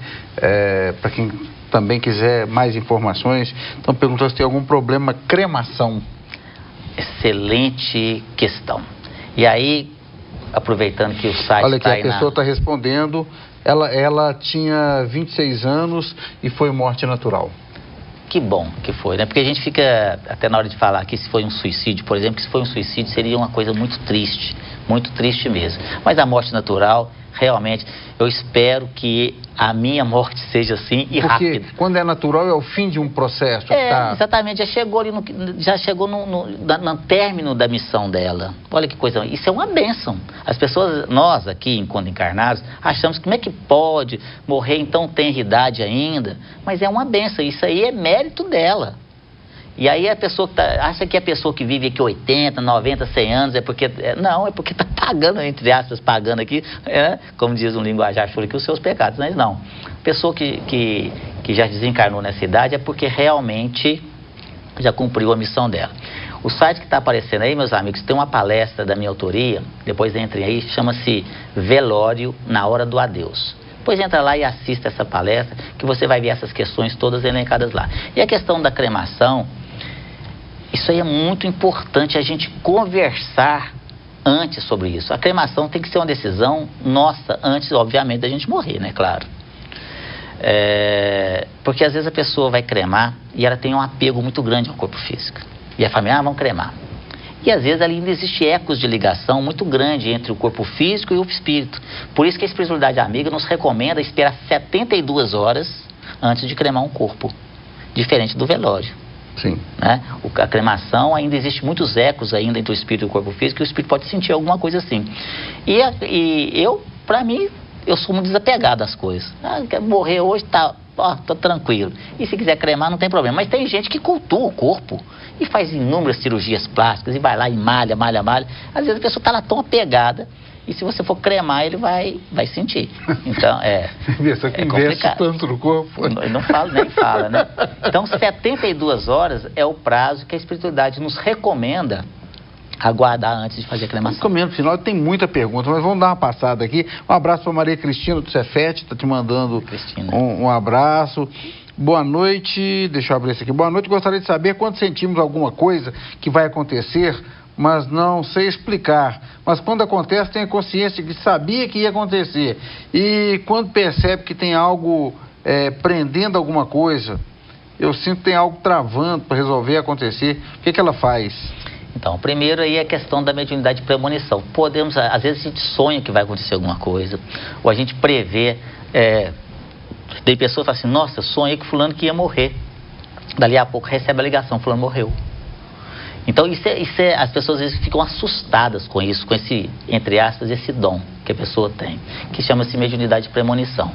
para quem também quiser mais informações. Então perguntou se tem algum problema, cremação. Excelente questão. E aí, aproveitando que o site... Olha aqui, a pessoa está respondendo, ela tinha 26 anos e foi morte natural. Que bom que foi, né? Porque a gente fica, até na hora de falar aqui, se foi um suicídio, por exemplo, que se foi um suicídio seria uma coisa muito triste mesmo. Mas a morte natural realmente, eu espero que a minha morte seja assim e rápida. Porque quando é natural é o fim de um processo. Exatamente, já chegou no término da missão dela. Olha que coisa, isso é uma bênção. As pessoas, nós aqui, enquanto encarnados, achamos que como é que pode morrer em tão tenra idade ainda? Mas é uma bênção, isso aí é mérito dela. E aí a pessoa que acha que a pessoa que vive aqui 80, 90, 100 anos é porque... Não, é porque está pagando, entre aspas, pagando aqui, como diz um linguajar chulo aqui, os seus pecados. Mas não. A pessoa que já desencarnou nessa idade é porque realmente já cumpriu a missão dela. O site que está aparecendo aí, meus amigos, tem uma palestra da minha autoria, depois entrem aí, chama-se Velório na Hora do Adeus. Depois entra lá e assista essa palestra, que você vai ver essas questões todas elencadas lá. E a questão da cremação... Isso aí é muito importante a gente conversar antes sobre isso. A cremação tem que ser uma decisão nossa antes, obviamente, da gente morrer, né? Claro. Porque às vezes a pessoa vai cremar e ela tem um apego muito grande ao corpo físico. E a família, vamos cremar. E às vezes ali ainda existe ecos de ligação muito grande entre o corpo físico e o espírito. Por isso que a espiritualidade amiga nos recomenda esperar 72 horas antes de cremar um corpo. Diferente do velório. Sim. Né? A cremação, ainda existe muitos ecos ainda entre o espírito e o corpo físico, e o espírito pode sentir alguma coisa assim. E eu, pra mim, eu sou muito desapegado às coisas. Quer morrer hoje, tô tranquilo. E se quiser cremar, não tem problema. Mas tem gente que cultua o corpo e faz inúmeras cirurgias plásticas e vai lá e malha. Às vezes a pessoa está lá tão apegada, e se você for cremar, ele vai sentir. Então, é complicado. Tanto no corpo. Não fala, nem fala, né? Então, 72 horas é o prazo que a espiritualidade nos recomenda aguardar antes de fazer a cremação. Caminhando no final, tem muita pergunta, mas vamos dar uma passada aqui. Um abraço para Maria Cristina do Cefete, está te mandando um abraço. Boa noite, deixa eu abrir isso aqui. Boa noite, gostaria de saber quando sentimos alguma coisa que vai acontecer, mas não sei explicar. Mas quando acontece, tem a consciência de que sabia que ia acontecer. E quando percebe que tem algo prendendo alguma coisa, eu sinto que tem algo travando para resolver acontecer, o que ela faz? Então, primeiro aí é a questão da mediunidade de premonição. Às vezes a gente sonha que vai acontecer alguma coisa, ou a gente prevê, tem pessoas que falam assim, nossa, eu sonhei que fulano que ia morrer. Dali a pouco recebe a ligação, fulano morreu. Então, as pessoas às vezes ficam assustadas com isso, com esse, entre aspas, esse dom que a pessoa tem, que chama-se mediunidade de premonição.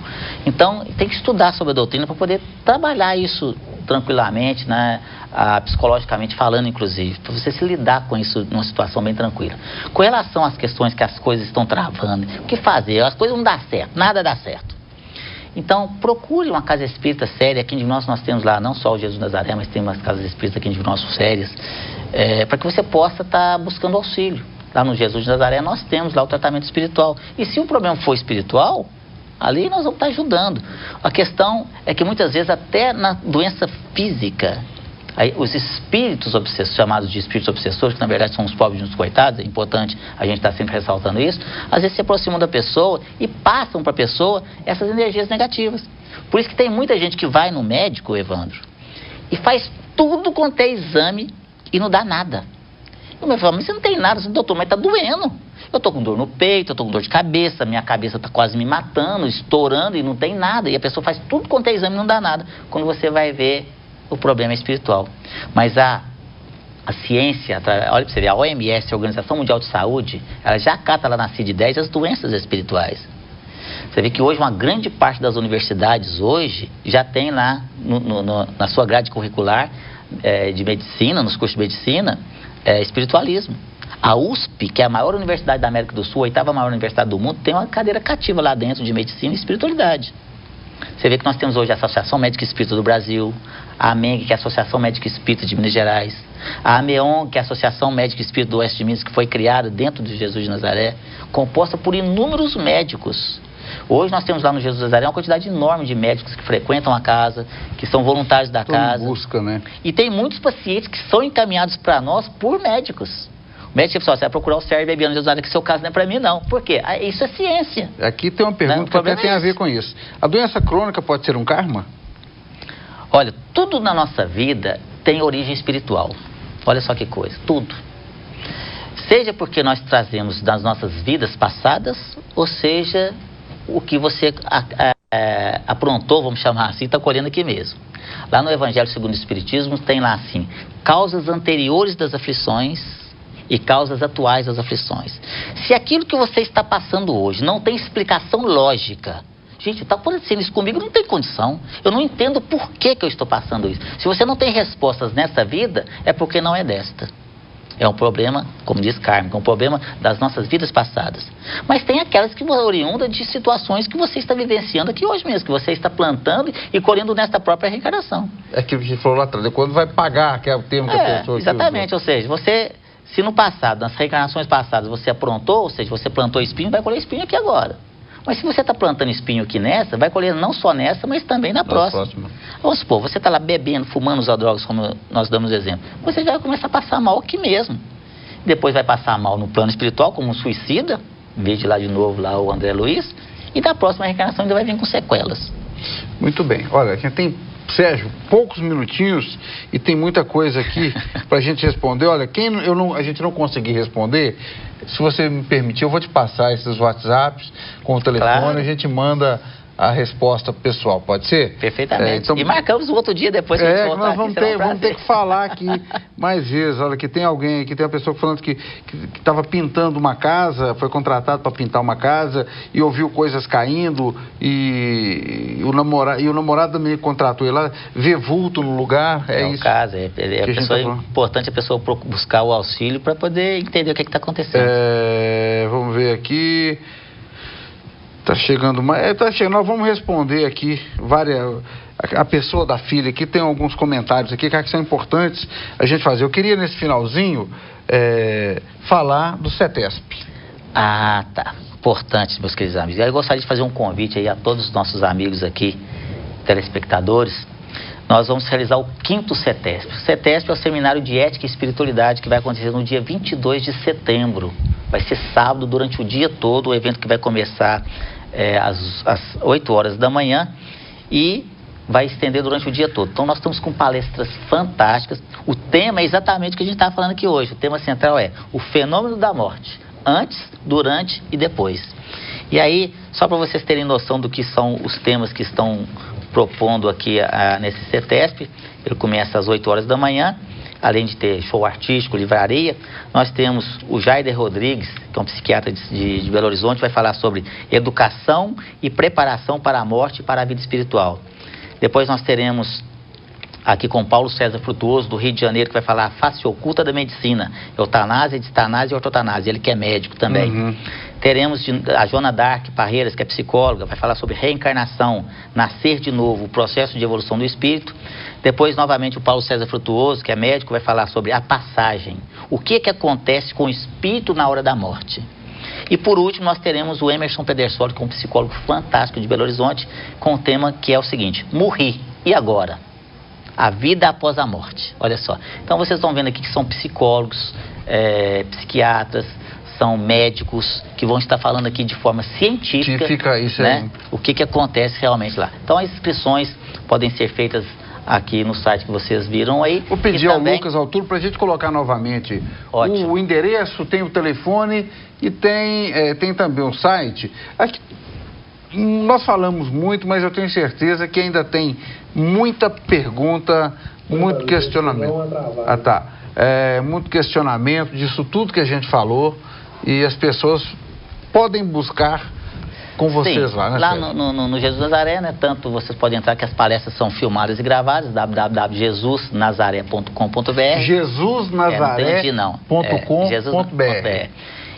Então, tem que estudar sobre a doutrina para poder trabalhar isso tranquilamente, né, psicologicamente falando, inclusive, para você se lidar com isso numa situação bem tranquila. Com relação às questões que as coisas estão travando, o que fazer? As coisas não dão certo, nada dá certo. Então, procure uma casa espírita séria. Aqui em Divinópolis nós temos lá, não só o Jesus Nazaré, mas tem umas casas espíritas aqui em Divinópolis sérias, para que você possa estar buscando auxílio. Lá no Jesus de Nazaré nós temos lá o tratamento espiritual. E se o problema for espiritual, ali nós vamos estar ajudando. A questão é que muitas vezes até na doença física, os espíritos chamados de espíritos obsessores, que na verdade são os pobres e os coitados, é importante a gente estar sempre ressaltando isso, às vezes se aproximam da pessoa e passam para a pessoa essas energias negativas. Por isso que tem muita gente que vai no médico, Evandro, e faz tudo quanto é exame e não dá nada. Eu me falo, mas você não tem nada, doutor, mas está doendo. Eu estou com dor no peito, eu estou com dor de cabeça, minha cabeça está quase me matando, estourando e não tem nada. E a pessoa faz tudo quanto é exame e não dá nada. Quando você vai ver, o problema é espiritual. Mas a ciência, olha para você ver, a OMS, a Organização Mundial de Saúde, ela já cata lá na CID-10 as doenças espirituais. Você vê que hoje uma grande parte das universidades hoje já tem lá na sua grade curricular de medicina, nos cursos de medicina, espiritualismo. A USP, que é a maior universidade da América do Sul, a 8ª maior universidade do mundo, tem uma cadeira cativa lá dentro de medicina e espiritualidade. Você vê que nós temos hoje a Associação Médica Espírita do Brasil, a AMENG, que é a Associação Médica Espírita de Minas Gerais, a AMEON, que é a Associação Médica Espírita do Oeste de Minas, que foi criada dentro de Jesus de Nazaré, composta por inúmeros médicos. Hoje nós temos lá no Jesus de Nazaré uma quantidade enorme de médicos que frequentam a casa, que são voluntários da casa. Busca, né? E tem muitos pacientes que são encaminhados para nós por médicos. O médico fala, você vai procurar o Sérgio Bebiano de Osório, que seu caso não é para mim, não. Por quê? Isso é ciência. Aqui tem uma pergunta que até tem a ver com isso. A doença crônica pode ser um karma? Olha, tudo na nossa vida tem origem espiritual. Olha só que coisa, tudo. Seja porque nós trazemos das nossas vidas passadas, ou seja, o que você aprontou, vamos chamar assim, está colhendo aqui mesmo. Lá no Evangelho segundo o Espiritismo tem lá assim, causas anteriores das aflições e causas atuais das aflições. Se aquilo que você está passando hoje não tem explicação lógica, gente, está acontecendo isso comigo, não tem condição. Eu não entendo por que eu estou passando isso. Se você não tem respostas nessa vida, é porque não é desta. É um problema, como diz Carmen, é um problema das nossas vidas passadas. Mas tem aquelas que oriundam de situações que você está vivenciando aqui hoje mesmo, que você está plantando e colhendo nesta própria reencarnação. É aquilo que a gente falou lá atrás, quando vai pagar, que é o termo que a pessoa... Exatamente, ou seja, você, se no passado, nas reencarnações passadas, você aprontou, ou seja, você plantou espinho, vai colher espinho aqui agora. Mas se você está plantando espinho aqui nessa, vai colher não só nessa, mas também na próxima. Vamos supor, você está lá bebendo, fumando, usando drogas, como nós damos exemplo. Você já vai começar a passar mal aqui mesmo. Depois vai passar mal no plano espiritual, como um suicida, veja lá de novo lá o André Luiz, e da próxima reencarnação ainda vai vir com sequelas. Muito bem. Olha, a gente tem, Sérgio, poucos minutinhos e tem muita coisa aqui para a gente responder. Olha, a gente não conseguir responder, se você me permitir, eu vou te passar esses WhatsApps com o telefone, claro. A gente manda a resposta pessoal, pode ser? Perfeitamente. Então, e marcamos o outro dia depois que a gente voltar nós vamos ter que falar aqui mais vezes. Olha, que tem alguém aqui, tem uma pessoa falando que estava pintando uma casa, foi contratado para pintar uma casa e ouviu coisas caindo e o namorado também contratou ele lá, vê vulto no lugar. É isso. Caso, importante a pessoa buscar o auxílio para poder entender o que está acontecendo. Vamos ver aqui. Tá chegando mais. Nós vamos responder aqui a pessoa da filha aqui tem alguns comentários aqui que são importantes a gente fazer. Eu queria nesse finalzinho falar do CETESP. Ah, tá. Importante, meus queridos amigos. Eu gostaria de fazer um convite aí a todos os nossos amigos aqui, telespectadores. Nós vamos realizar o 5º CETESP. O CETESP é o Seminário de Ética e Espiritualidade que vai acontecer no dia 22 de setembro. Vai ser sábado durante o dia todo, o evento que vai começar às 8 horas da manhã e vai estender durante o dia todo. Então nós estamos com palestras fantásticas. O tema é exatamente o que a gente está falando aqui hoje. O tema central é o fenômeno da morte, antes, durante e depois. E aí, só para vocês terem noção do que são os temas que estão propondo aqui nesse CETESP, ele começa às 8 horas da manhã. Além de ter show artístico, livraria, nós temos o Jaider Rodrigues, que é um psiquiatra de Belo Horizonte, vai falar sobre educação e preparação para a morte e para a vida espiritual. Depois nós teremos aqui com Paulo César Frutuoso, do Rio de Janeiro, que vai falar a face oculta da medicina, eutanásia, distanásia e ortotanásia, ele que é médico também. Uhum. Teremos a Joana Dark Parreiras, que é psicóloga, vai falar sobre reencarnação, nascer de novo, o processo de evolução do espírito. Depois, novamente, o Paulo César Frutuoso, que é médico, vai falar sobre a passagem. O que acontece com o espírito na hora da morte. E, por último, nós teremos o Emerson Pedersoli, que é um psicólogo fantástico de Belo Horizonte, com o tema que é o seguinte: morri, e agora? A vida após a morte. Olha só. Então, vocês estão vendo aqui que são psicólogos, psiquiatras, são médicos que vão estar falando aqui de forma científica, isso né? O que acontece realmente lá. Então, as inscrições podem ser feitas aqui no site que vocês viram aí. Vou pedir ao Lucas Arturo para a gente colocar novamente o endereço, tem o telefone e tem também o site. Aqui, nós falamos muito, mas eu tenho certeza que ainda tem muita pergunta, muito questionamento. Muito questionamento disso tudo que a gente falou e as pessoas podem buscar com vocês. Sim, lá, né? Lá no Jesus Nazaré, né? Tanto vocês podem entrar que as palestras são filmadas e gravadas, www.jesusnazaré.com.br. jesusnazaré.com.br.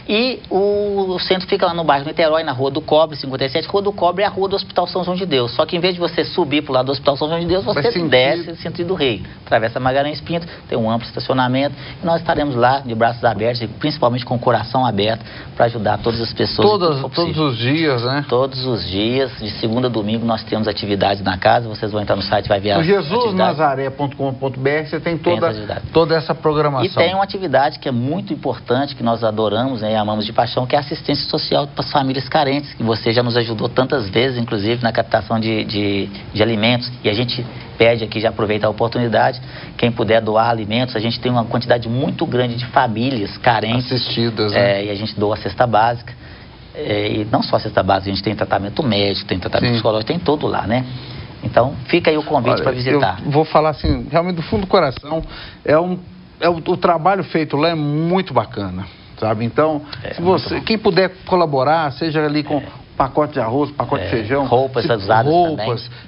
E o centro fica lá no bairro Niterói, na Rua do Cobre, 57. Rua do Cobre é a rua do Hospital São João de Deus. Só que em vez de você subir para o lado do Hospital São João de Deus, você desce no sentido do Rei. Atravessa Magalhães Pinto, tem um amplo estacionamento. E nós estaremos lá de braços abertos, e principalmente com o coração aberto, para ajudar todas as pessoas. Todos os dias, né? Todos os dias, de segunda a domingo, nós temos atividades na casa. Vocês vão entrar no site e vai ver o jesusnazaré.com.br, você tem toda essa programação. E tem uma atividade que é muito importante, que nós adoramos, né? E amamos de paixão, que é a assistência social para as famílias carentes, que você já nos ajudou tantas vezes, inclusive na captação de alimentos, e a gente pede aqui, já aproveita a oportunidade, quem puder doar alimentos, a gente tem uma quantidade muito grande de famílias carentes assistidas, né? E a gente doa a cesta básica. E não só a cesta básica, a gente tem tratamento médico, tem tratamento psicológico, tem tudo lá, né? Então, fica aí o convite para visitar. Eu vou falar assim, realmente do fundo do coração, o trabalho feito lá é muito bacana, sabe? Então, quem puder colaborar, seja ali com pacote de arroz, pacote de feijão, roupas usadas também.